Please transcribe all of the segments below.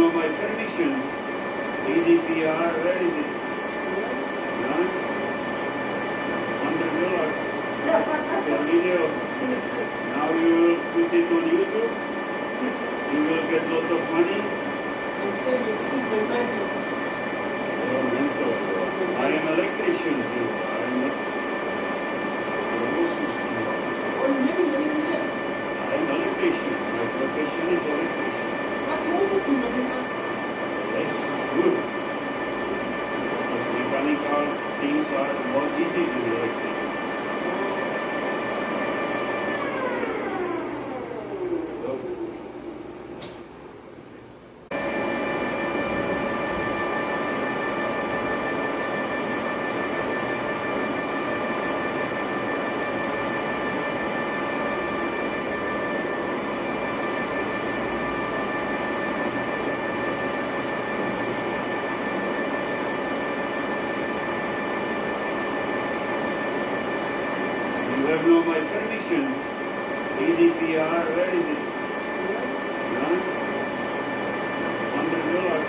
no my permission. GDPR, where is it? Huh? $100 per video. Now you will put it on YouTube. You will get a lot of money. I'm saying this is my mentor. Your mentor. I am electrician too. I am not. Oh, you're making money this year? I am electrician. My profession is electrician. That's also good, man. Yes, good. Because mechanical things are more easy to do electric. You have no my permission. GDPR, where is it? Huh? $100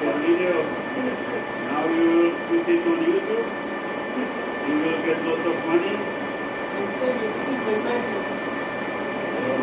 per video. Now you will put it on YouTube. You will get a lot of money. I'm saying this is my mentor. Your